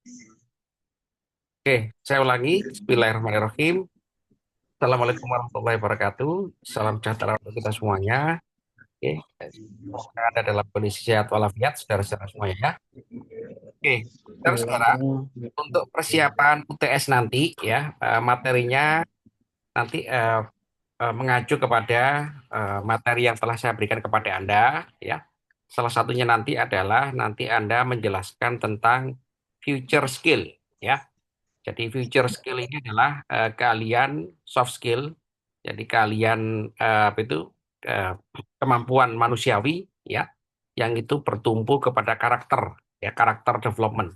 Oke, saya ulangi. Bismillahirrahmanirrahim. Assalamualaikum warahmatullahi wabarakatuh. Salam sejahtera untuk kita semuanya. Oke, semoga ada dalam kondisi sehat walafiat, saudara-saudara semuanya ya. Oke, saudara-saudara, untuk persiapan UTS nanti ya, materinya nanti mengacu kepada materi yang telah saya berikan kepada Anda ya. Salah satunya nanti adalah nanti Anda menjelaskan tentang future skill ya. Jadi future skill ini adalah keahlian soft skill. Jadi keahlian apa itu eh, kemampuan manusiawi ya, yang itu bertumpu kepada karakter ya, karakter development.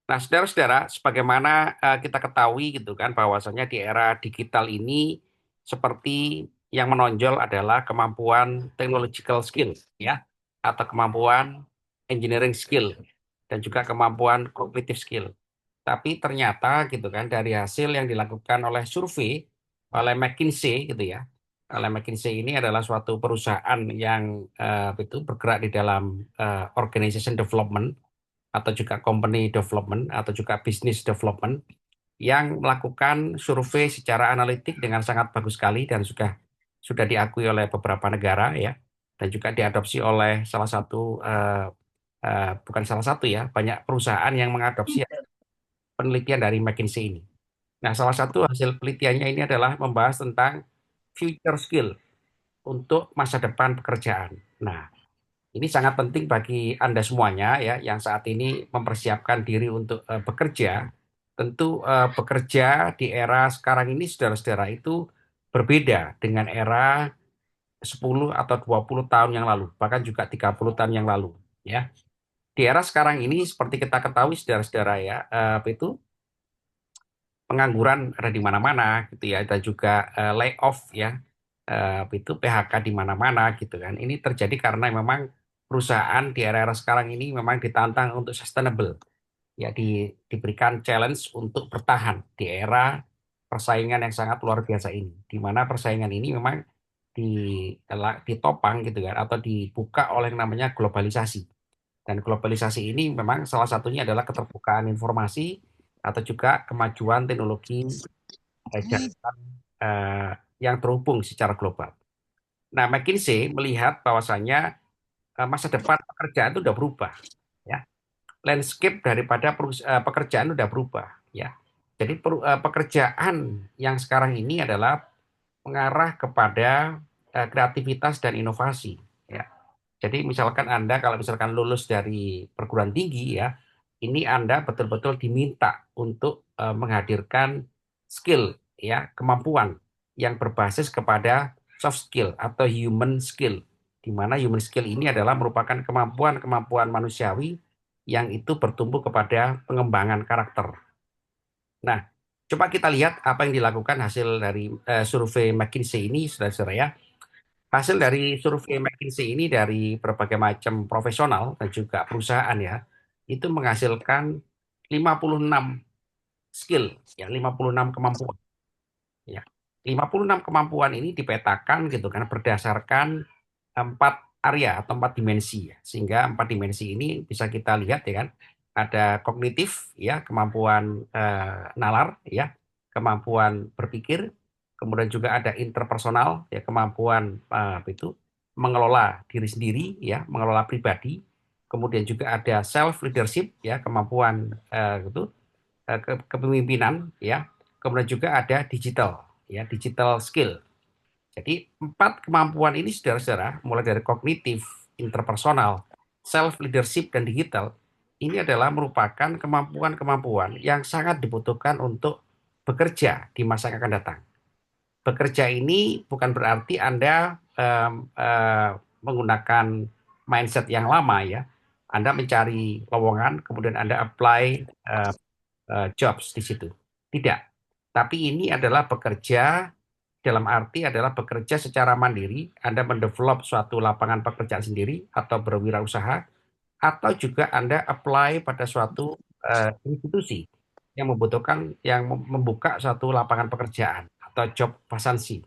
Nah, saudara-saudara, sebagaimana kita ketahui gitu kan bahwasanya di era digital ini seperti yang menonjol adalah kemampuan technological skill ya, atau kemampuan engineering skill dan juga kemampuan cognitive skill. Tapi ternyata gitu kan dari hasil yang dilakukan oleh survei oleh McKinsey gitu ya. Oleh McKinsey ini adalah suatu perusahaan yang itu bergerak di dalam organization development atau juga company development atau juga business development yang melakukan survei secara analitik dengan sangat bagus sekali dan sudah diakui oleh beberapa negara ya dan juga diadopsi oleh salah satu bukan salah satu ya, banyak perusahaan yang mengadopsi penelitian dari McKinsey ini. Nah, salah satu hasil penelitiannya ini adalah membahas tentang future skill untuk masa depan pekerjaan. Nah, ini sangat penting bagi Anda semuanya ya yang saat ini mempersiapkan diri untuk bekerja. Tentu bekerja di era sekarang ini saudara-saudara itu berbeda dengan era 10 atau 20 tahun yang lalu, bahkan juga 30 tahun yang lalu ya. Di era sekarang ini seperti kita ketahui saudara-saudara ya, itu pengangguran ada di mana-mana gitu ya, dan juga layoff ya, itu PHK di mana-mana gitu kan. Ini terjadi karena memang perusahaan di era-era sekarang ini memang ditantang untuk sustainable, ya diberikan challenge untuk bertahan di era persaingan yang sangat luar biasa ini, di mana persaingan ini memang di, ditopang gitu kan, atau dibuka oleh yang namanya globalisasi. Dan globalisasi ini memang salah satunya adalah keterbukaan informasi atau juga kemajuan teknologi jaringan eh, yang terhubung secara global. Nah, McKinsey melihat bahwasannya masa depan pekerjaan itu sudah berubah, ya. Landscape daripada pekerjaan sudah berubah, ya. Jadi pekerjaan yang sekarang ini adalah mengarah kepada kreativitas dan inovasi, ya. Jadi misalkan Anda kalau misalkan lulus dari perguruan tinggi ya, ini Anda betul-betul diminta untuk menghadirkan skill ya, kemampuan yang berbasis kepada soft skill atau human skill. Di mana human skill ini adalah merupakan kemampuan-kemampuan manusiawi yang itu bertumbuh kepada pengembangan karakter. Nah, coba kita lihat apa yang dilakukan hasil dari survei McKinsey ini, saudara-saudara ya. Hasil dari survei McKinsey ini dari berbagai macam profesional dan juga perusahaan ya, itu menghasilkan 56 skill, ya 56 kemampuan. Ya. 56 kemampuan ini dipetakan gitu kan berdasarkan empat area atau empat dimensi ya. Sehingga empat dimensi ini bisa kita lihat ya kan. Ada kognitif ya, kemampuan nalar ya, kemampuan berpikir, kemudian juga ada interpersonal ya, kemampuan apa itu mengelola diri sendiri ya, mengelola pribadi. Kemudian juga ada self leadership ya, kemampuan itu kepemimpinan ya. Kemudian juga ada digital ya, digital skill. Jadi empat kemampuan ini saudara-saudara, mulai dari kognitif, interpersonal, self leadership dan digital, ini adalah merupakan kemampuan-kemampuan yang sangat dibutuhkan untuk bekerja di masa yang akan datang. Bekerja ini bukan berarti Anda menggunakan mindset yang lama ya. Anda mencari lowongan, kemudian Anda apply jobs di situ. Tidak. Tapi ini adalah bekerja dalam arti adalah bekerja secara mandiri, Anda mendevelop suatu lapangan pekerjaan sendiri atau berwirausaha, atau juga Anda apply pada suatu institusi yang membutuhkan, yang membuka suatu lapangan pekerjaan atau job vacancy.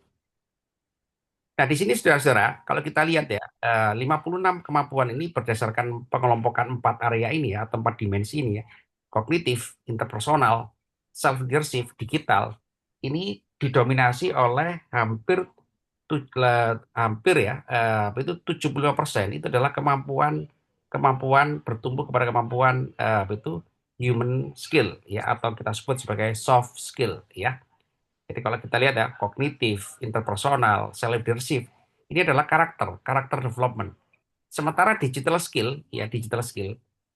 Nah, di sini saudara-saudara, kalau kita lihat ya, 56 kemampuan ini berdasarkan pengelompokan empat area ini ya, atau empat dimensi ini ya. kognitif, interpersonal, self leadership, digital ini didominasi oleh hampir ya itu 75% itu adalah kemampuan kemampuan bertumbuh kepada kemampuan itu human skill ya atau kita sebut sebagai soft skill ya. Jadi kalau kita lihat ya kognitif, interpersonal, self leadership ini adalah karakter development. Sementara digital skill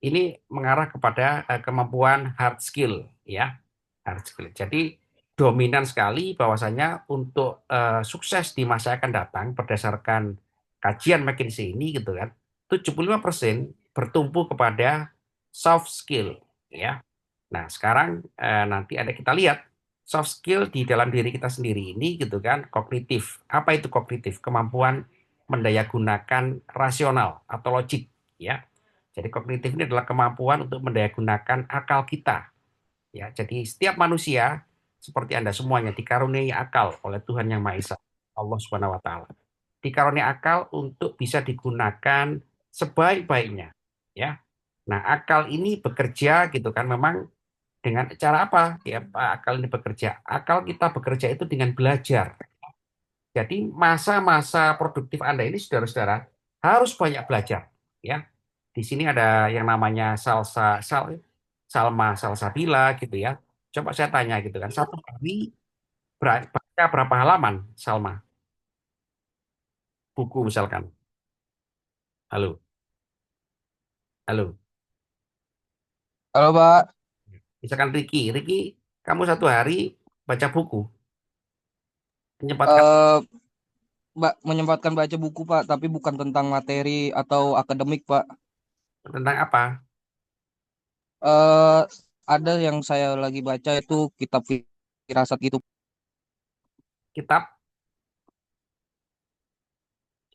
ini mengarah kepada kemampuan hard skill ya, hard skill. Jadi dominan sekali bahwasanya untuk sukses di masa akan datang berdasarkan kajian McKinsey ini gitu kan, 75% bertumpu kepada soft skill ya. Nah, sekarang nanti ada kita lihat soft skill di dalam diri kita sendiri ini gitu kan, kognitif. Apa itu kognitif? Kemampuan mendayagunakan rasional atau logik ya. Jadi kognitif ini adalah kemampuan untuk mendayagunakan akal kita ya. Jadi setiap manusia seperti Anda semuanya dikaruniai akal oleh Tuhan Yang Maha Esa, Allah Subhanahu wa taala. Dikaruniai akal untuk bisa digunakan sebaik-baiknya ya. Nah, akal ini bekerja gitu kan memang dengan cara apa? Ya, akal ini bekerja. Akal kita bekerja itu dengan belajar. Jadi masa-masa produktif Anda ini saudara-saudara harus banyak belajar ya. Di sini ada yang namanya Salma Salsabila gitu ya. Coba saya tanya gitu kan. Satu hari baca berapa halaman Salma? Buku misalkan. Halo, halo. Halo Pak, Misalkan Riki, kamu satu hari baca buku, menyempatkan eh Mbak menyempatkan baca buku Pak, tapi bukan tentang materi atau akademik Pak. tentang apa? eh ada yang saya lagi baca itu kitab firasat gitu. Kitab,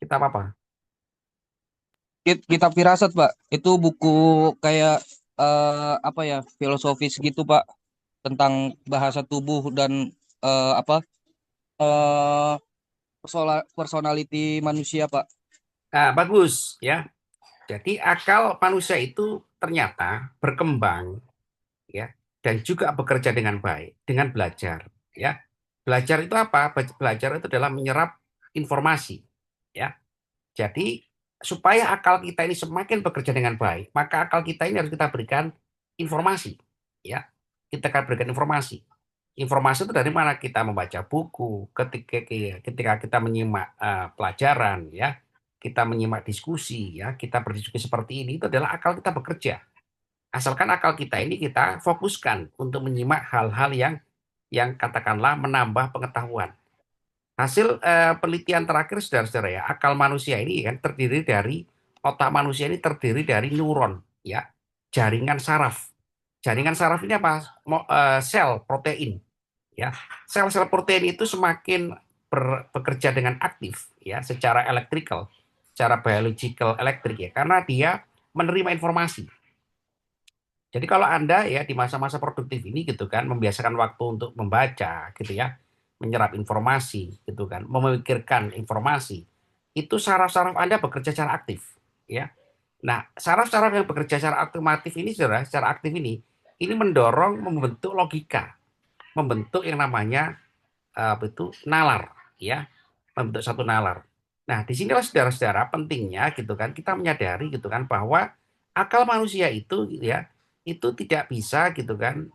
kitab apa? Kitab firasat Pak, itu buku kayak apa ya filosofis gitu Pak, tentang bahasa tubuh dan apa personality manusia Pak. Nah, bagus ya. Jadi akal manusia itu ternyata berkembang ya dan juga bekerja dengan baik dengan belajar ya. Belajar itu apa? Belajar itu adalah menyerap informasi ya. Jadi supaya akal kita ini semakin bekerja dengan baik, maka akal kita ini harus kita berikan informasi ya. Kita akan berikan informasi. Informasi itu dari mana? Kita membaca buku, ketika kita menyimak pelajaran ya, kita menyimak diskusi ya, kita berdiskusi seperti ini itu adalah akal kita bekerja. Asalkan akal kita ini kita fokuskan untuk menyimak hal-hal yang katakanlah menambah pengetahuan. Hasil penelitian terakhir saudara-saudara ya, akal manusia ini kan terdiri dari otak manusia ini terdiri dari neuron ya, jaringan saraf. Jaringan saraf ini apa? Sel protein ya. Sel-sel protein itu semakin bekerja dengan aktif ya secara elektrikal, secara biological elektrik ya, karena dia menerima informasi. Jadi kalau Anda ya di masa-masa produktif ini gitu kan membiasakan waktu untuk membaca gitu ya, menyerap informasi gitu kan, memikirkan informasi, itu saraf-saraf Anda bekerja secara aktif ya. Nah, saraf-saraf yang bekerja secara aktif ini saudara, secara aktif ini mendorong membentuk logika, membentuk yang namanya apa itu nalar ya, membentuk satu nalar. Nah, disinilah saudara-saudara pentingnya gitu kan kita menyadari gitu kan bahwa akal manusia itu gitu ya itu tidak bisa gitu kan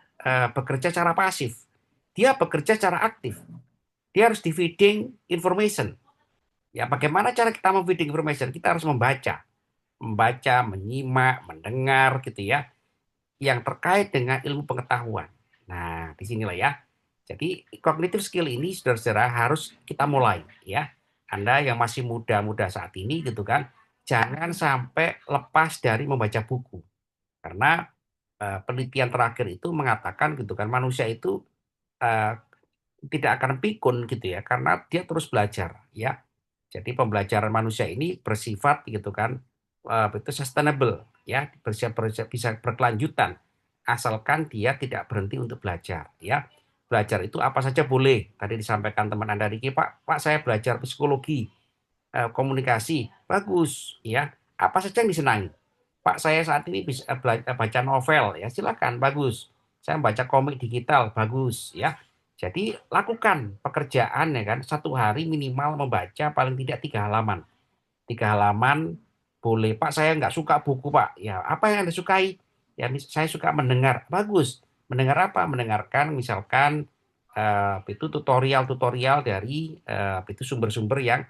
bekerja secara pasif. Dia bekerja secara aktif. Dia harus di feeding information. Ya, bagaimana cara kita memfeeding information? Kita harus membaca, menyimak, mendengar gitu ya yang terkait dengan ilmu pengetahuan. Nah, disinilah ya. Jadi cognitive skill ini saudara-saudara harus kita mulai ya. Anda yang masih muda-muda saat ini gitu kan, jangan sampai lepas dari membaca buku. Karena penelitian terakhir itu mengatakan gitu kan manusia itu eh, tidak akan pikun gitu ya karena dia terus belajar ya. Jadi pembelajaran manusia ini bersifat gitu kan itu sustainable ya bisa berkelanjutan asalkan dia tidak berhenti untuk belajar ya. Belajar itu apa saja boleh. Tadi disampaikan teman Anda Riki, Pak saya belajar psikologi, komunikasi, bagus ya. Apa saja yang disenangi. Pak, saya saat ini bisa baca novel, ya silakan, bagus. Saya baca komik digital, bagus, ya. Jadi lakukan pekerjaan ya kan, satu hari minimal membaca paling tidak 3 halaman. 3 halaman boleh. Pak, saya nggak suka buku, Pak. Ya, apa yang Anda sukai? Ya, saya suka mendengar. Bagus. Mendengar apa? Mendengarkan misalkan itu tutorial-tutorial dari itu sumber-sumber yang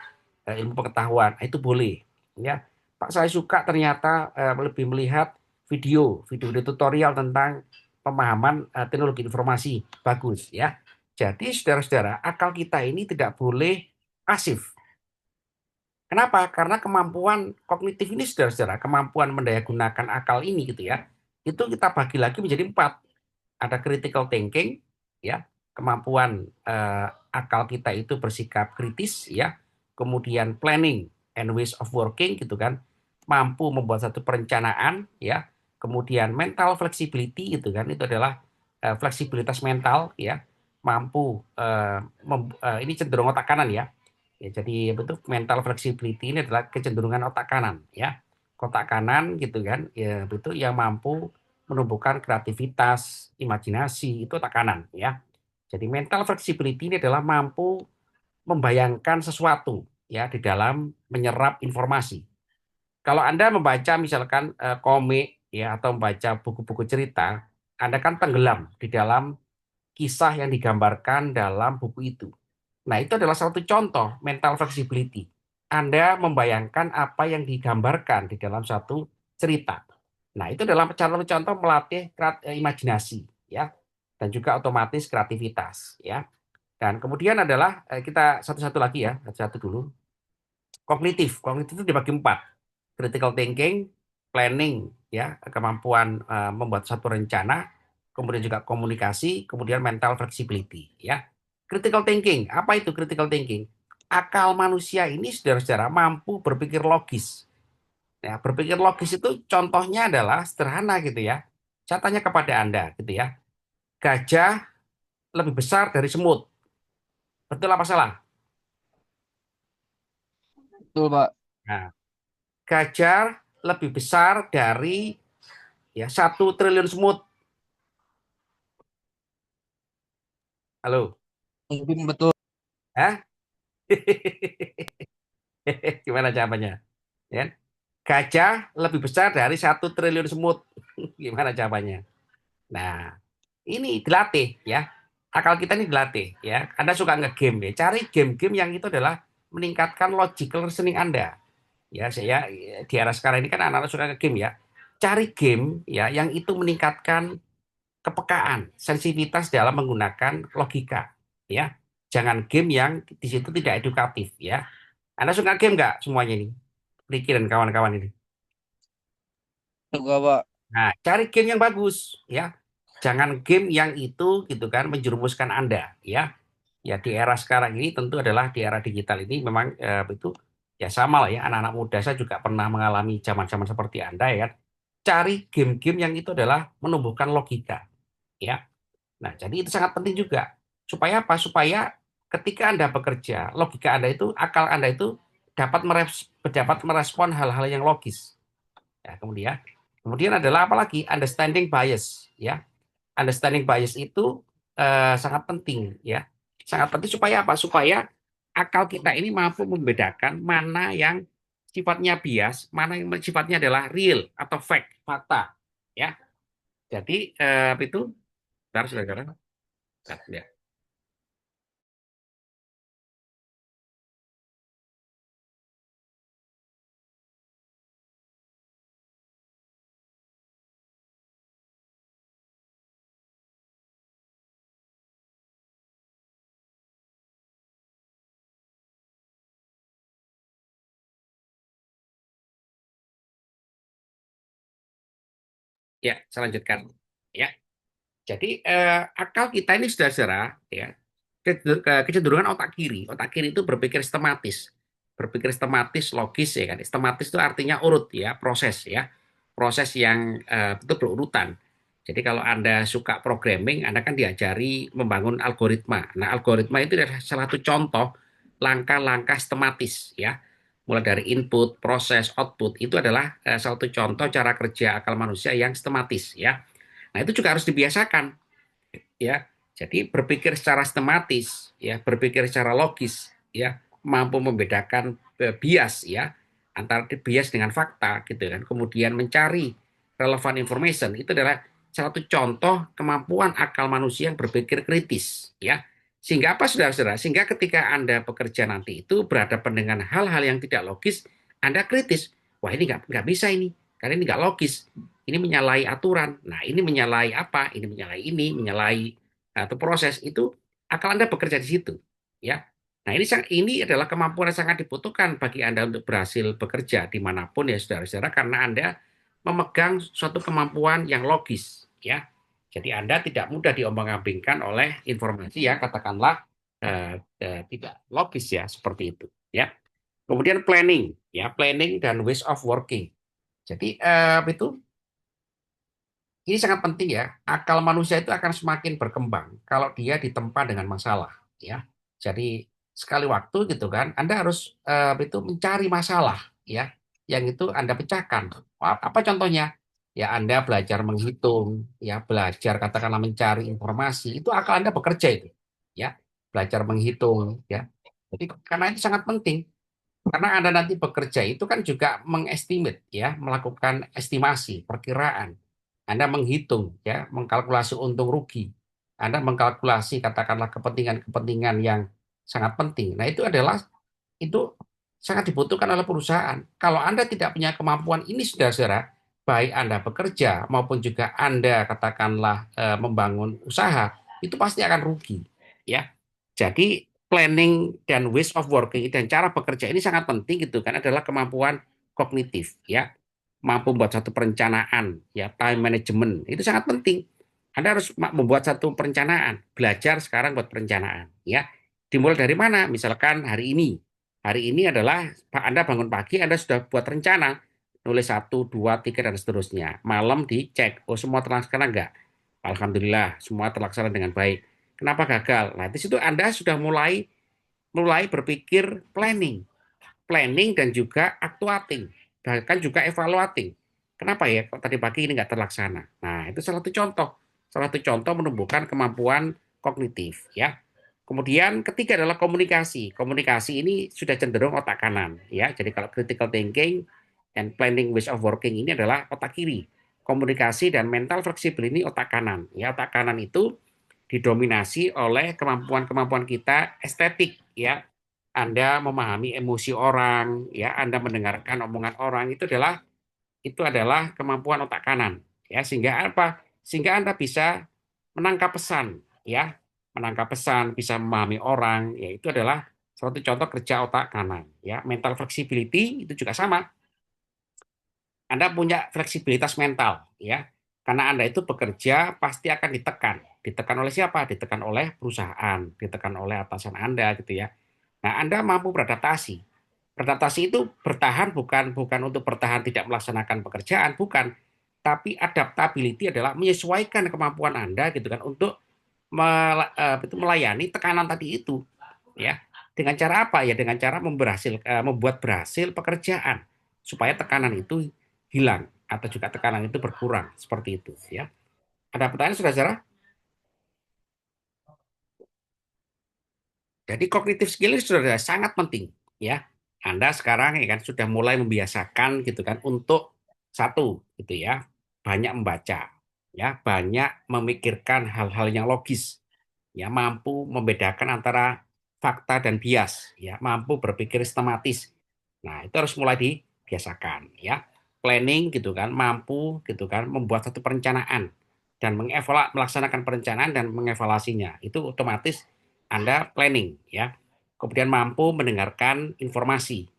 ilmu pengetahuan. Itu boleh. Ya, Pak, saya suka ternyata lebih melihat video tutorial tentang pemahaman teknologi informasi. Bagus, ya. Jadi, saudara-saudara, akal kita ini tidak boleh pasif. Kenapa? Karena kemampuan kognitif ini, saudara-saudara, kemampuan mendayagunakan akal ini gitu ya, itu kita bagi lagi menjadi 4. Ada critical thinking, ya, kemampuan akal kita itu bersikap kritis, ya, kemudian planning and ways of working gitu kan, mampu membuat satu perencanaan, ya, kemudian mental flexibility gitu kan, itu adalah fleksibilitas mental, ya, mampu ini cenderung otak kanan ya. Ya, jadi betul mental flexibility ini adalah kecenderungan otak kanan ya. Otak kanan gitu kan, ya betul yang mampu menumbuhkan kreativitas, imajinasi itu otak kanan ya. Jadi mental flexibility ini adalah mampu membayangkan sesuatu ya di dalam menyerap informasi. Kalau Anda membaca misalkan komik ya atau membaca buku-buku cerita, Anda kan tenggelam di dalam kisah yang digambarkan dalam buku itu. Nah, itu adalah satu contoh mental flexibility. Anda membayangkan apa yang digambarkan di dalam satu cerita. Nah, itu adalah contoh melatih imajinasi, ya, dan juga otomatis kreativitas, ya. Dan kemudian adalah kita satu-satu lagi ya, satu dulu. Kognitif, kognitif itu dibagi 4. Critical thinking, planning, ya, kemampuan membuat satu rencana, kemudian juga komunikasi, kemudian mental flexibility, ya. Critical thinking, apa itu critical thinking? Akal manusia ini saudara-saudara mampu berpikir logis. Ya, berpikir logis itu contohnya adalah sederhana gitu ya. Saya tanya kepada Anda gitu ya. Gajah lebih besar dari semut. Betul apa salah? Betul, Pak. Nah, gajah lebih besar dari ya 1 triliun semut. Halo, Mungkin betul. hah? Gimana jawabannya? Ya, gajah lebih besar dari 1 triliun semut. Gimana jawabannya? Nah, ini dilatih ya. Akal kita ini dilatih ya. Anda suka nge-game ya. Cari game-game yang itu adalah meningkatkan logical reasoning Anda. Ya, saya di era sekarang ini kan anak-anak suka nge-game ya. Cari game ya yang itu meningkatkan kepekaan, sensitivitas dalam menggunakan logika ya. Jangan game yang di situ tidak edukatif ya. Anda suka game nggak semuanya ini? Ricky dan kawan-kawan ini. Juga, Pak. Nah, cari game yang bagus ya. Jangan game yang itu gitu kan menjerumuskan Anda ya. Ya di era sekarang ini tentu adalah di era digital ini memang itu ya sama lah ya anak-anak muda saya juga pernah mengalami zaman-zaman seperti Anda ya kan. Cari game-game yang itu adalah menumbuhkan logika ya. Nah, jadi itu sangat penting juga. Supaya apa? Supaya ketika Anda bekerja, logika Anda itu, akal Anda itu dapat merespon hal-hal yang logis. Ya, kemudian adalah apalagi understanding bias, ya. Understanding bias itu sangat penting, ya. Sangat penting supaya apa? Supaya akal kita ini mampu membedakan mana yang sifatnya bias, mana yang sifatnya adalah real atau fact, fakta, ya. Jadi itu, bentar, saudara. Bentar, ya. Ya, saya lanjutkan. Ya, jadi akal kita ini saudara-saudara, ya, kecenderungan otak kiri itu berpikir sistematis, logis ya kan. Sistematis itu artinya urut ya, proses ya, proses yang itu berurutan. Jadi kalau Anda suka programming, Anda kan diajari membangun algoritma. Nah, algoritma itu adalah salah satu contoh langkah-langkah sistematis ya. mulai dari input, proses, output, itu adalah satu contoh cara kerja akal manusia yang sistematis ya. Nah, itu juga harus dibiasakan ya. Jadi berpikir secara sistematis ya, berpikir secara logis ya, mampu membedakan bias ya antara bias dengan fakta gitu kan. Kemudian mencari relevan information itu adalah satu contoh kemampuan akal manusia yang berpikir kritis ya. Sehingga apa saudara-saudara? Sehingga ketika Anda bekerja nanti itu berhadapan dengan hal-hal yang tidak logis, Anda kritis. Wah, ini nggak bisa ini, karena ini nggak logis. Ini menyalahi aturan. Nah, ini menyalahi apa? Ini, menyalahi atau proses itu akal Anda bekerja di situ, ya. Nah, ini adalah kemampuan yang sangat dibutuhkan bagi Anda untuk berhasil bekerja dimanapun ya saudara-saudara, karena Anda memegang suatu kemampuan yang logis, ya. Jadi Anda tidak mudah diombang-ambingkan oleh informasi ya katakanlah tidak logis ya seperti itu, ya. Kemudian planning, ya planning dan ways of working. Jadi itu ini sangat penting ya. Akal manusia itu akan semakin berkembang kalau dia ditempa dengan masalah, ya. Jadi sekali waktu gitu kan, Anda harus itu mencari masalah, ya, yang itu Anda pecahkan. Apa contohnya? Ya Anda belajar menghitung, ya belajar katakanlah mencari informasi, itu akal Anda bekerja itu, ya. Belajar menghitung, ya. Jadi karena itu sangat penting. Karena Anda nanti bekerja itu kan juga mengestimate ya, melakukan estimasi, perkiraan. Anda menghitung ya, mengkalkulasi untung rugi. Anda mengkalkulasi katakanlah kepentingan-kepentingan yang sangat penting. Nah, itu sangat dibutuhkan oleh perusahaan. Kalau Anda tidak punya kemampuan ini, saudara-saudara, baik Anda bekerja maupun juga Anda katakanlah membangun usaha, itu pasti akan rugi, ya. Jadi planning dan ways of working dan cara bekerja ini sangat penting gitu kan adalah kemampuan kognitif, ya. Mampu membuat satu perencanaan, ya, time management itu sangat penting. Anda harus membuat satu perencanaan, belajar sekarang buat perencanaan, ya. Dimulai dari mana? Misalkan hari ini. Hari ini adalah Anda bangun pagi, Anda sudah buat rencana, nulis satu, dua, tiga, dan seterusnya. Malam dicek, oh semua terlaksana enggak? Alhamdulillah, semua terlaksana dengan baik. Kenapa gagal? Nah, di situ Anda sudah mulai mulai berpikir planning dan juga actuating, bahkan juga evaluating. Kenapa ya kok tadi pagi ini nggak terlaksana? Nah, itu salah satu contoh menumbuhkan kemampuan kognitif, ya. Kemudian ketiga adalah komunikasi. Komunikasi ini sudah cenderung otak kanan, ya. Jadi kalau critical thinking and planning ways of working ini adalah otak kiri. Komunikasi dan mental fleksibel ini otak kanan. Ya, otak kanan itu didominasi oleh kemampuan-kemampuan kita estetik, ya. Anda memahami emosi orang, ya, Anda mendengarkan omongan orang itu adalah kemampuan otak kanan, ya, sehingga apa? Sehingga Anda bisa menangkap pesan, ya, menangkap pesan, bisa memahami orang, ya, itu adalah suatu contoh kerja otak kanan, ya. Mental flexibility itu juga sama. Anda punya fleksibilitas mental, ya. Karena Anda itu bekerja pasti akan ditekan. Ditekan oleh siapa? Ditekan oleh perusahaan, ditekan oleh atasan Anda gitu ya. Nah, Anda mampu beradaptasi. Beradaptasi itu bertahan bukan bukan untuk bertahan tidak melaksanakan pekerjaan, bukan. Tapi adaptability adalah menyesuaikan kemampuan Anda gitu kan untuk melayani tekanan tadi itu, ya. Dengan cara apa? Ya dengan cara membuat berhasil pekerjaan supaya tekanan itu hilang atau juga tekanan itu berkurang seperti itu, ya. Ada pertanyaan saudara? Jadi kognitif skill ini sudah sangat penting, ya. Anda sekarang ya kan sudah mulai membiasakan gitu kan untuk satu gitu ya, banyak membaca, ya, banyak memikirkan hal-hal yang logis, ya, mampu membedakan antara fakta dan bias, ya, mampu berpikir sistematis. Nah, itu harus mulai dibiasakan, ya. Planning gitu kan, mampu gitu kan membuat satu perencanaan dan melaksanakan perencanaan dan mengevaluasinya. Itu otomatis Anda planning, ya. Kemudian mampu mendengarkan informasi,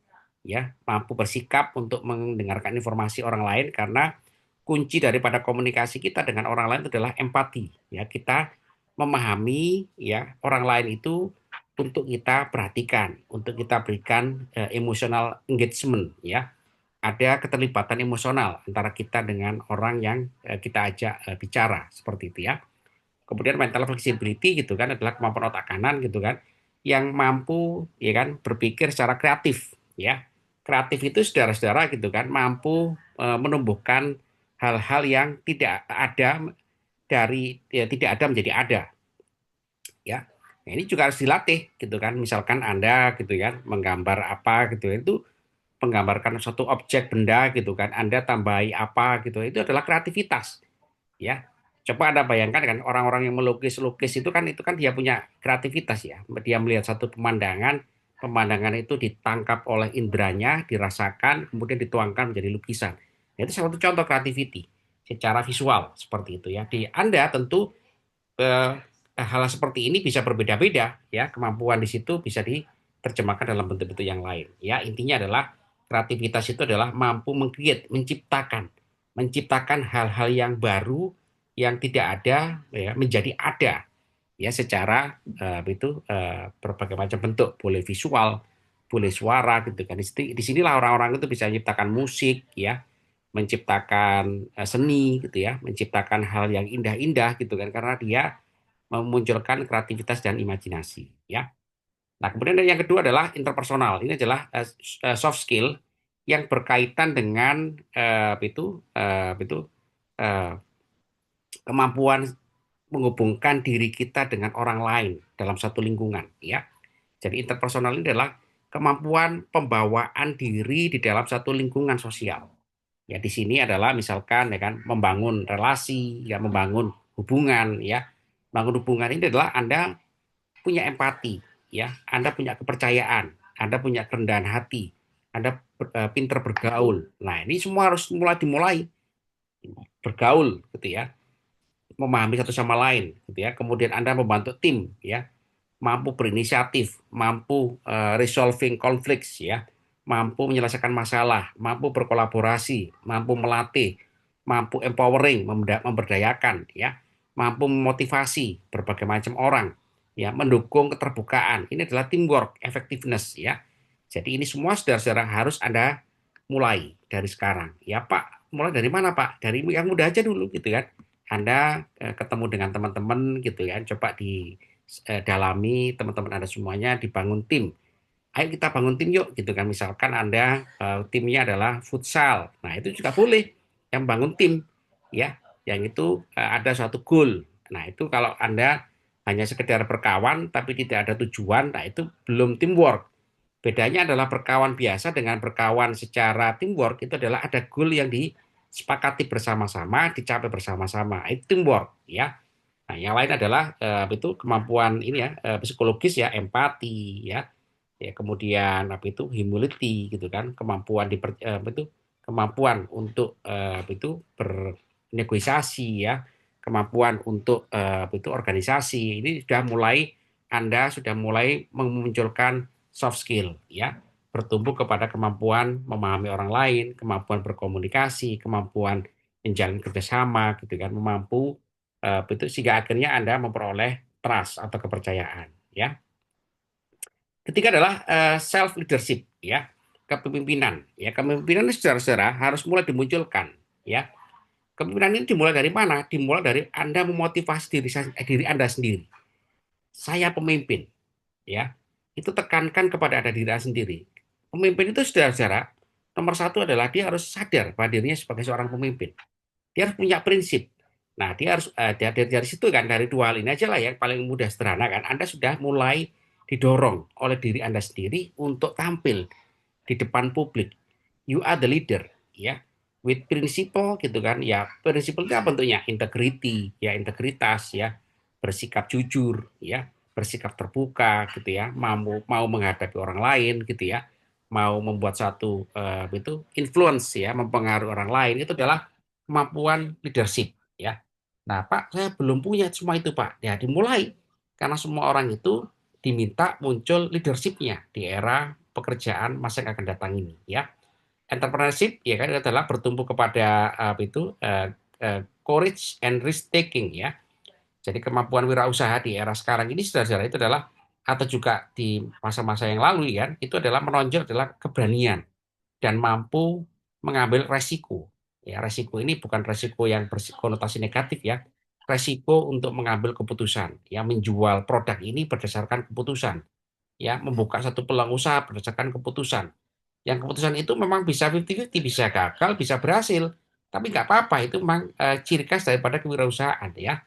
ya, mampu bersikap untuk mendengarkan informasi orang lain karena kunci daripada komunikasi kita dengan orang lain itu adalah empati, ya. Kita memahami ya orang lain itu untuk kita perhatikan, untuk kita berikan emotional engagement, ya. Ada keterlibatan emosional antara kita dengan orang yang kita ajak bicara seperti itu ya. Kemudian mental flexibility gitu kan adalah kemampuan otak kanan gitu kan yang mampu ya kan berpikir secara kreatif, ya. kreatif itu saudara-saudara gitu kan mampu menumbuhkan hal-hal yang tidak ada dari ya, tidak ada menjadi ada ya. Nah, ini juga harus dilatih gitu kan. Misalkan Anda gitu kan menggambar apa gitu itu menggambarkan suatu objek benda gitu kan. Anda tambahi apa gitu. Itu adalah kreativitas ya. Coba Anda bayangkan kan orang-orang yang melukis-lukis itu kan dia punya kreativitas ya. Dia melihat satu pemandangan, pemandangan itu ditangkap oleh indranya, dirasakan, kemudian dituangkan menjadi lukisan. Nah, itu salah satu contoh creativity secara visual seperti itu ya. Di Anda tentu eh, hal seperti ini bisa berbeda-beda ya, kemampuan di situ bisa diterjemahkan dalam bentuk-bentuk yang lain ya. Intinya adalah kreativitas itu adalah mampu mengcreate, menciptakan hal-hal yang baru yang tidak ada ya menjadi ada ya secara berbagai macam bentuk, boleh visual, boleh suara gitu kan. Di sinilah orang-orang itu bisa menciptakan musik ya, menciptakan seni gitu ya, menciptakan hal yang indah-indah gitu kan karena dia memunculkan kreativitas dan imajinasi ya. Nah, kemudian yang kedua adalah interpersonal. Ini adalah soft skill yang berkaitan dengan eh, kemampuan menghubungkan diri kita dengan orang lain dalam satu lingkungan ya. Jadi interpersonal ini adalah kemampuan pembawaan diri di dalam satu lingkungan sosial. Ya di sini adalah misalkan ya kan membangun relasi, ya membangun hubungan ya. Bangun hubungan ini adalah Anda punya empati, ya, Anda punya kepercayaan, Anda punya kerendahan hati, Anda pinter bergaul. Nah, ini semua harus dimulai bergaul, gitu ya, memahami satu sama lain, gitu ya. Kemudian Anda membantu tim, ya, mampu berinisiatif, mampu resolving conflicts, ya, mampu menyelesaikan masalah, mampu berkolaborasi, mampu melatih, mampu empowering, memberdayakan, ya, mampu memotivasi berbagai macam orang, ya, mendukung keterbukaan. Ini adalah teamwork, effectiveness, ya. Jadi ini semua saudara-saudara harus Anda mulai dari sekarang. Ya Pak, mulai dari mana Pak? Dari yang mudah aja dulu gitu kan. Anda ketemu dengan teman-teman gitu ya, coba dalami teman-teman Anda semuanya dibangun tim. Ayo kita bangun tim yuk gitu kan. Misalkan Anda timnya adalah futsal. Nah, itu juga boleh yang bangun tim ya. Yang itu ada suatu goal. Nah, itu kalau Anda hanya sekedar berkawan tapi tidak ada tujuan, nah itu belum teamwork. Bedanya adalah berkawan biasa dengan berkawan secara teamwork itu adalah ada goal yang disepakati bersama-sama, dicapai bersama-sama. Itu teamwork ya. Nah, yang lain adalah itu kemampuan ini ya psikologis ya, empati ya. Ya, kemudian apa itu humility gitu kan, kemampuan itu kemampuan untuk itu bernegosiasi ya, kemampuan untuk itu organisasi. Ini sudah mulai Anda sudah mulai memunculkan soft skill ya, bertumbuh kepada kemampuan memahami orang lain, kemampuan berkomunikasi, kemampuan menjalin kerjasama gitu kan, memampu itu sehingga akhirnya Anda memperoleh trust atau kepercayaan ya. Ketiga adalah self leadership ya, kepemimpinan. Ya, kepemimpinan ini saudara-saudara harus mulai dimunculkan ya. Kepemimpinan ini dimulai dari mana? Dimulai dari Anda memotivasi diri Anda sendiri. Saya pemimpin ya. Itu tekankan kepada ada diri Anda sendiri. Pemimpin itu saudara-saudara nomor satu adalah dia harus sadar bahwa dirinya sebagai seorang pemimpin. Dia harus punya prinsip. Nah, dia harus dari situ kan dari dua hal ini aja lah yang paling mudah sederhana kan. Anda sudah mulai didorong oleh diri Anda sendiri untuk tampil di depan publik. You are the leader, ya. With principle gitu kan. Ya, prinsip itu apa bentuknya? Integrity, ya, integritas, ya. Bersikap jujur, ya. Bersikap terbuka gitu ya. Mau menghadapi orang lain gitu ya. Mau membuat satu itu influence ya, mempengaruhi orang lain itu adalah kemampuan leadership, ya. Nah, Pak, saya belum punya semua itu, Pak. Ya, dimulai karena semua orang itu diminta muncul leadership-nya di era pekerjaan masa yang akan datang ini ya. Entrepreneurship ya kan adalah bertumbuh kepada courage and risk taking ya. Jadi kemampuan wirausaha di era sekarang ini saudara-saudara itu adalah atau juga di masa-masa yang lalu ya, itu adalah menonjol adalah keberanian dan mampu mengambil resiko. Ya, resiko ini bukan resiko yang berkonotasi negatif ya. Resiko untuk mengambil keputusan, ya menjual produk ini berdasarkan keputusan, ya membuka satu peluang usaha berdasarkan keputusan, Yang keputusan itu memang bisa 50-50, bisa gagal, bisa berhasil. Tapi nggak apa-apa, itu memang ciri khas daripada kewirausahaan ya.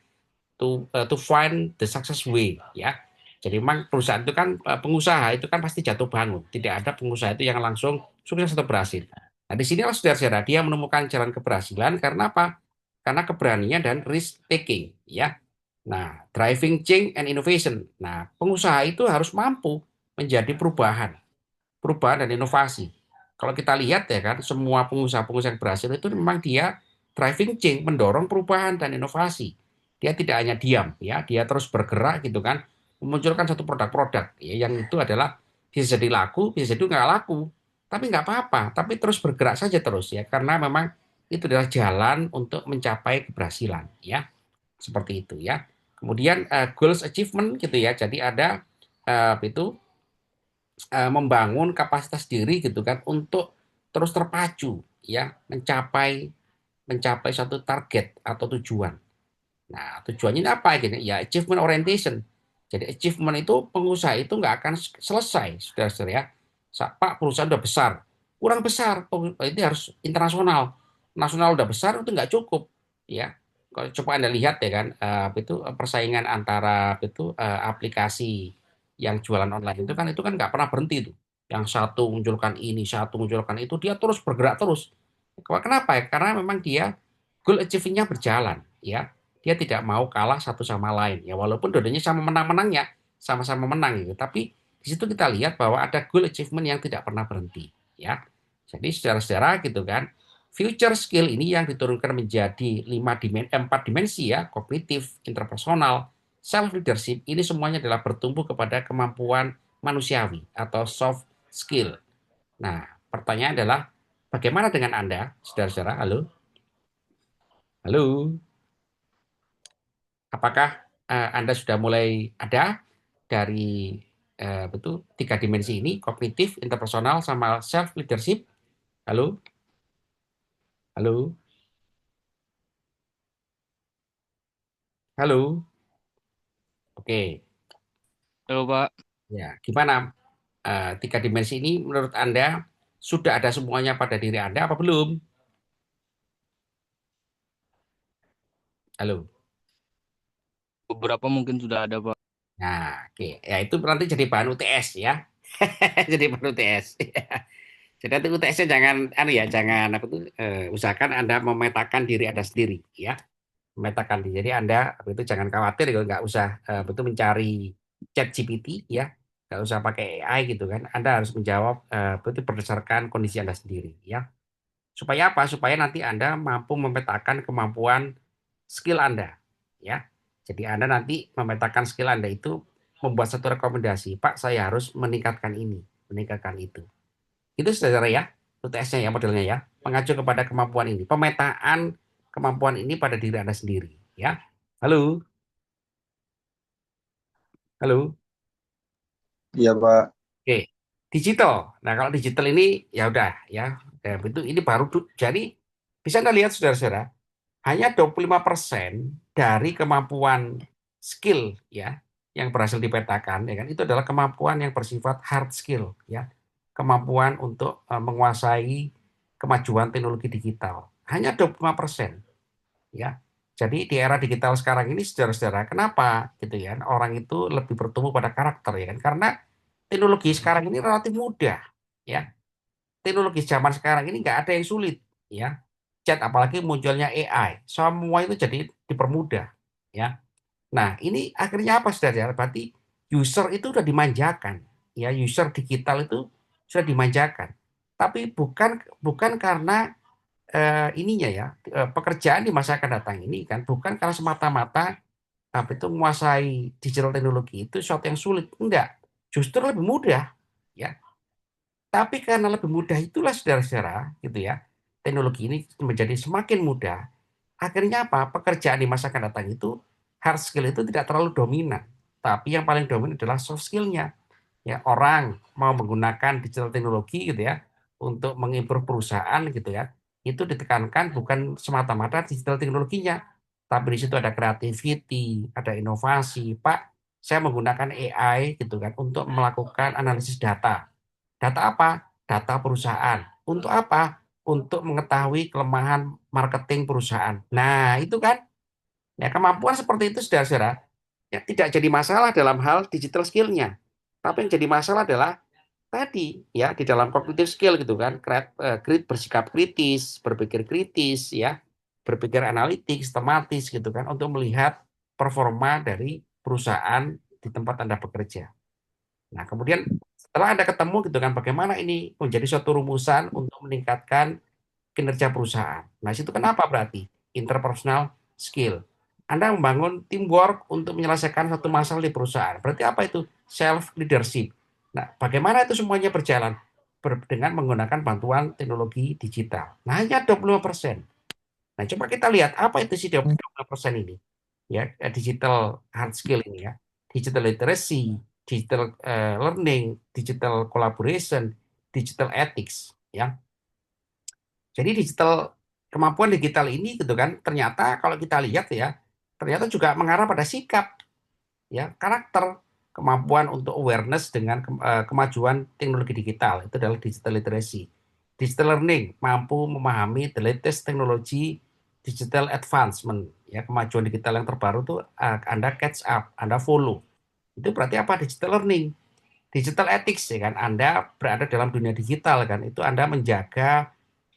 To find the success way ya. Jadi memang perusahaan itu kan pengusaha itu kan pasti jatuh bangun. Tidak ada pengusaha itu yang langsung sukses atau berhasil. Nah, di sinilah saudara-saudara dia menemukan jalan keberhasilan karena apa? Karena keberanian dan risk taking ya. Nah, driving change and innovation. Nah, pengusaha itu harus mampu menjadi perubahan dan inovasi. Kalau kita lihat ya kan, semua pengusaha-pengusaha yang berhasil itu memang dia driving change, mendorong perubahan dan inovasi. Dia tidak hanya diam, ya, dia terus bergerak gitu kan, memunculkan satu produk-produk ya, yang itu adalah bisa jadi laku, bisa jadi nggak laku, tapi nggak apa-apa, tapi terus bergerak saja terus ya, karena memang itu adalah jalan untuk mencapai keberhasilan ya, seperti itu ya. Kemudian goals achievement gitu ya, jadi ada itu membangun kapasitas diri gitu kan untuk terus terpacu ya mencapai mencapai satu target atau tujuan. Nah, tujuannya ini apa gitu? Ya achievement orientation. Jadi achievement itu pengusaha itu nggak akan selesai, saudara-saudara ya. Pak perusahaan udah besar, kurang besar, ini harus internasional. Nasional udah besar itu nggak cukup, ya. Kalau coba Anda lihat ya kan, itu persaingan antara itu aplikasi yang jualan online itu kan nggak pernah berhenti itu. Yang satu munculkan ini, satu munculkan itu, dia terus bergerak terus. Kenapa ya? Karena memang dia goal achieving-nya berjalan, ya dia tidak mau kalah satu sama lain ya walaupun dua-duanya sama menang-menangnya sama-sama menang gitu tapi di situ kita lihat bahwa ada goal achievement yang tidak pernah berhenti ya jadi saudara-saudara gitu kan future skill ini yang diturunkan menjadi 4 dimensi ya kognitif interpersonal self leadership ini semuanya adalah bertumbuh kepada kemampuan manusiawi atau soft skill. Nah pertanyaan adalah bagaimana dengan Anda saudara-saudara, halo halo. Apakah Anda sudah mulai ada dari betul 3 dimensi ini, kognitif, interpersonal, sama self leadership? Halo, halo, halo. Oke, Halo Pak. ya. Gimana 3 dimensi ini menurut Anda sudah ada semuanya pada diri Anda apa belum? Halo. Beberapa mungkin sudah ada Pak. Nah, oke. Ya itu nanti jadi bahan UTS ya. Jadi bahan UTS. Jadi nanti UTS-nya jangan, jangan apa tuh, usahakan Anda memetakan diri Anda sendiri, ya. Memetakan diri. Jadi Anda apa itu jangan khawatir ya, nggak usah betul mencari chat GPT ya, nggak usah pakai AI gitu kan. Anda harus menjawab betul berdasarkan kondisi Anda sendiri ya. Supaya apa? Supaya nanti Anda mampu memetakan kemampuan skill Anda ya. Jadi Anda nanti memetakan skill Anda itu membuat satu rekomendasi, Pak, saya harus meningkatkan ini, meningkatkan itu. Itu saudara ya, UTS-nya ya modelnya ya, mengacu kepada kemampuan ini, pemetaan kemampuan ini pada diri Anda sendiri ya. Halo, halo. Iya, Pak. Oke, digital. Nah, kalau digital ini ya udah ya, itu ini baru jadi bisa Anda lihat saudara-saudara, hanya 25% dari kemampuan skill ya yang berhasil dipetakan ya kan itu adalah kemampuan yang bersifat hard skill ya. Kemampuan untuk menguasai kemajuan teknologi digital. Hanya 25% ya. Jadi di era digital sekarang ini saudara-saudara, kenapa gitu ya? Orang itu lebih bertumbuh pada karakter ya kan? Karena teknologi sekarang ini relatif mudah ya. Teknologi zaman sekarang ini nggak ada yang sulit ya. Chat apalagi munculnya AI, semua itu jadi dipermudah ya. Nah, ini akhirnya apa saudara? Berarti user itu sudah dimanjakan ya, user digital itu sudah dimanjakan. Tapi bukan bukan karena ininya ya pekerjaan di masa akan datang ini kan bukan karena semata-mata apa itu menguasai digital teknologi itu sesuatu yang sulit enggak justru lebih mudah ya tapi karena lebih mudah itulah saudara-saudara gitu ya teknologi ini menjadi semakin mudah akhirnya apa pekerjaan di masa akan datang itu hard skill itu tidak terlalu dominan tapi yang paling dominan adalah soft skillnya ya orang mau menggunakan digital teknologi gitu ya untuk mengimprove perusahaan gitu ya itu ditekankan bukan semata-mata digital teknologinya tapi di situ ada creativity ada inovasi Pak saya menggunakan AI gitu kan untuk melakukan analisis data data apa data perusahaan. Untuk apa? Untuk mengetahui kelemahan marketing perusahaan. Nah, itu kan ya kemampuan seperti itu saudara-saudara ya tidak jadi masalah dalam hal digital skill-nya. Tapi yang jadi masalah adalah tadi ya di dalam cognitive skill gitu kan, bersikap kritis, berpikir kritis ya, berpikir analitik, sistematis gitu kan untuk melihat performa dari perusahaan di tempat Anda bekerja. Nah, kemudian setelah Anda ketemu gitu kan bagaimana ini menjadi suatu rumusan untuk meningkatkan kinerja perusahaan. Nah, situ kenapa berarti interpersonal skill. Anda membangun teamwork untuk menyelesaikan satu masalah di perusahaan. Berarti apa itu? Self leadership. Nah, bagaimana itu semuanya berjalan? Dengan menggunakan bantuan teknologi digital. Nah, hanya 25%. Nah, coba kita lihat apa itu sih 25% ini. Ya, digital hard skill ini ya. Digital literacy, digital learning, digital collaboration, digital ethics ya. Jadi kemampuan digital ini gitu kan, ternyata kalau kita lihat ya, ternyata juga mengarah pada sikap, ya, karakter, kemampuan untuk awareness dengan kemajuan teknologi digital, itu adalah digital literacy. Digital learning, mampu memahami the latest teknologi digital advancement, ya, kemajuan digital yang terbaru tuh Anda catch up, Anda follow. Itu berarti apa? Digital learning. Digital ethics ya kan, Anda berada dalam dunia digital kan, itu Anda menjaga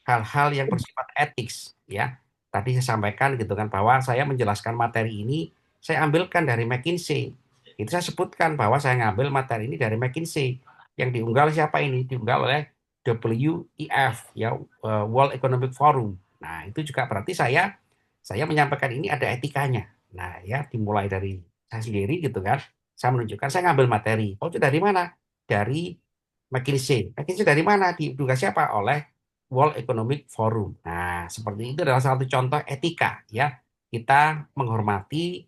hal-hal yang bersifat etis ya. Tadi saya sampaikan gitu kan bahwa saya menjelaskan materi ini saya ambilkan dari McKinsey. Itu saya sebutkan bahwa saya ngambil materi ini dari McKinsey. Yang diunggah siapa ini? Diunggah oleh WEF ya, World Economic Forum. Nah, itu juga berarti saya menyampaikan ini ada etikanya. Nah, ya dimulai dari saya sendiri gitu kan. Saya menunjukkan saya ngambil materi. Oh, itu dari mana? Dari McKinsey. McKinsey dari mana? Diunggah siapa? Oleh World Economic Forum. Nah, seperti itu adalah satu contoh etika ya. Kita menghormati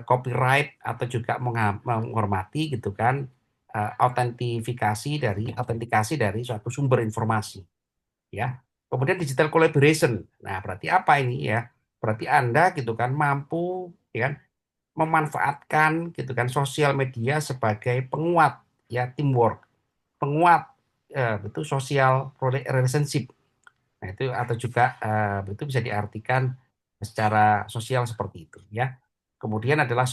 copyright atau juga menghormati gitu kan autentikasi dari suatu sumber informasi ya. Kemudian digital collaboration. Nah, berarti apa ini ya? Berarti Anda gitu kan mampu ya kan memanfaatkan gitu kan sosial media sebagai penguat ya teamwork, penguat itu social relationship. Nah, itu atau juga itu bisa diartikan secara sosial seperti itu ya. Kemudian adalah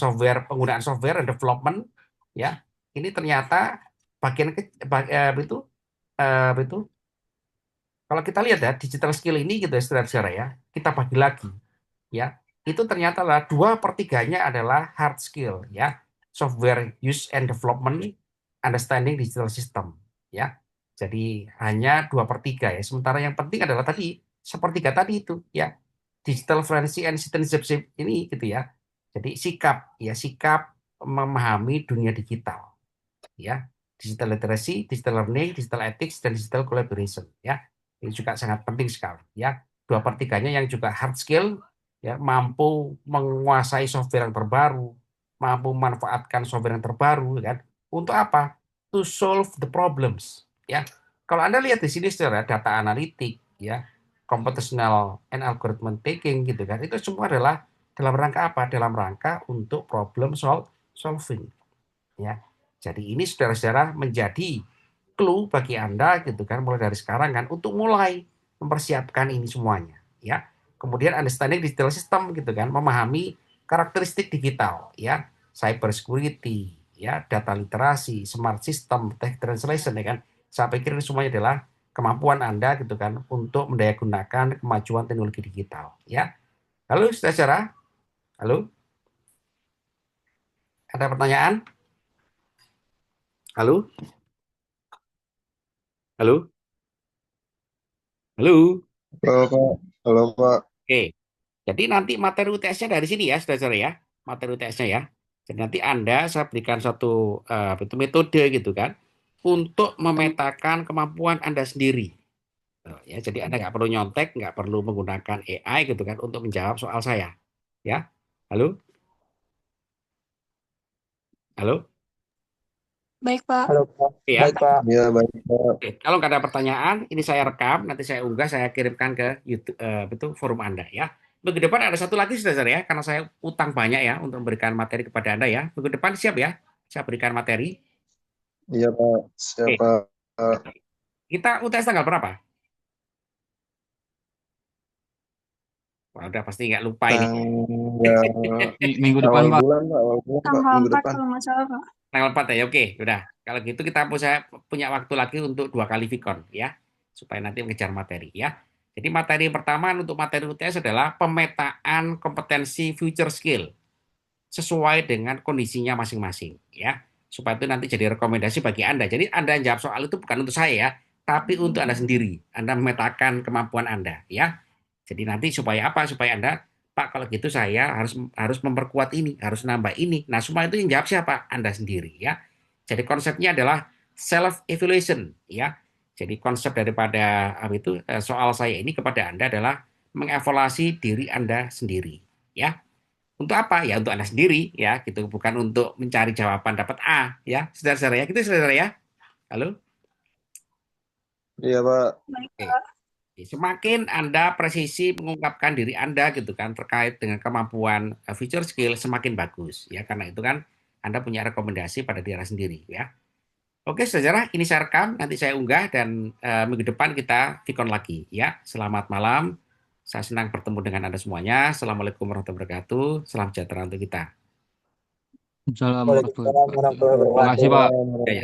penggunaan software and development ya. Ini ternyata bagian itu kalau kita lihat ya digital skill ini gitu ya saudara-saudara ya, kita bagi lagi ya. Itu ternyata lah 2/3-nya adalah hard skill ya. Software use and development, understanding digital system ya. Jadi hanya 2/3 ya. Sementara yang penting adalah tadi sepertiga tadi itu ya. Digital fluency and citizenship ini gitu ya. Jadi sikap memahami dunia digital ya. Digital literacy, digital learning, digital ethics, dan digital collaboration ya. Ini juga sangat penting sekali ya. 2/3-nya yang juga hard skill ya, mampu menguasai software yang terbaru, mampu memanfaatkan software yang terbaru kan. Untuk apa? To solve the problems ya. Kalau Anda lihat di sini secara data analitik ya, computational and algorithm thinking gitu kan. Itu semua adalah dalam rangka apa? Dalam rangka untuk problem solving ya. Jadi ini saudara-saudara menjadi clue bagi Anda gitu kan mulai dari sekarang kan untuk mulai mempersiapkan ini semuanya ya. Kemudian understanding digital system gitu kan, memahami karakteristik digital ya, cyber security ya, data literasi, smart system, tech translation ya kan. Saya pikir ini semuanya adalah kemampuan Anda gitu kan untuk mendayagunakan kemajuan teknologi digital ya. Halo saudara, halo, ada pertanyaan? Halo, halo, halo. Halo Pak. Halo Pak. Oke. Jadi nanti materi UTS-nya dari sini ya, saudara-saudara ya. Materi UTS-nya ya. Jadi nanti saya berikan suatu itu metode gitu kan untuk memetakan kemampuan Anda sendiri. Ya, jadi Anda nggak perlu nyontek, nggak perlu menggunakan AI gitu kan untuk menjawab soal saya. Ya, halo, halo, Baik, Pak. Halo Pak. ya. Baik Pak. Iya baik Pak. Oke, kalau nggak ada pertanyaan, ini saya rekam, nanti saya unggah, saya kirimkan ke YouTube, itu forum Anda ya. Minggu depan ada satu lagi saudara ya, karena saya utang banyak ya untuk memberikan materi kepada Anda ya. Minggu depan siap ya, saya berikan materi. Iya Pak. Oke, Siapa? Kita UTS tanggal berapa? Wah, udah pasti nggak lupa ini. Tanggal Minggu depan, awal Pak. bulan Pak, awal bulan Pak, Tanggal minggu 4 depan. kalau nggak salah, Pak. Tanggal 4 ya, oke. Udah. Kalau gitu kita punya waktu lagi untuk 2 kali Vicon ya. Supaya nanti mengejar materi ya. Jadi materi pertama untuk materi UTS adalah pemetaan kompetensi future skill sesuai dengan kondisinya masing-masing ya. Supaya itu nanti jadi rekomendasi bagi Anda. Jadi Anda yang jawab soal itu bukan untuk saya ya, tapi untuk Anda sendiri. Anda memetakan kemampuan Anda ya. Jadi nanti supaya apa? Supaya Anda, Pak, kalau gitu saya harus harus memperkuat ini, harus nambah ini. Nah, semua itu yang jawab siapa? Anda sendiri ya. Jadi konsepnya adalah self evaluation ya. Jadi konsep daripada soal saya ini kepada Anda adalah mengevaluasi diri Anda sendiri ya. Untuk apa? Ya untuk Anda sendiri ya, gitu. Bukan untuk mencari jawaban dapat A ya. Saudara-saudara ya, gitu saudara ya. Halo? Iya Pak. Baik, Oke. Pak. Semakin Anda presisi mengungkapkan diri Anda gitu kan terkait dengan kemampuan future skill semakin bagus ya, karena itu kan Anda punya rekomendasi pada diri Anda sendiri ya. Oke saudara, ini saya rekam, nanti saya unggah dan minggu depan kita Vicon lagi ya. Selamat malam. Saya senang bertemu dengan Anda semuanya. Assalamualaikum warahmatullahi wabarakatuh. Salam sejahtera untuk kita. Assalamualaikum warahmatullahi Waalaikumsalam wabarakatuh. warahmatullahi Terima kasih, wabarakatuh. Pak. Ya, ya.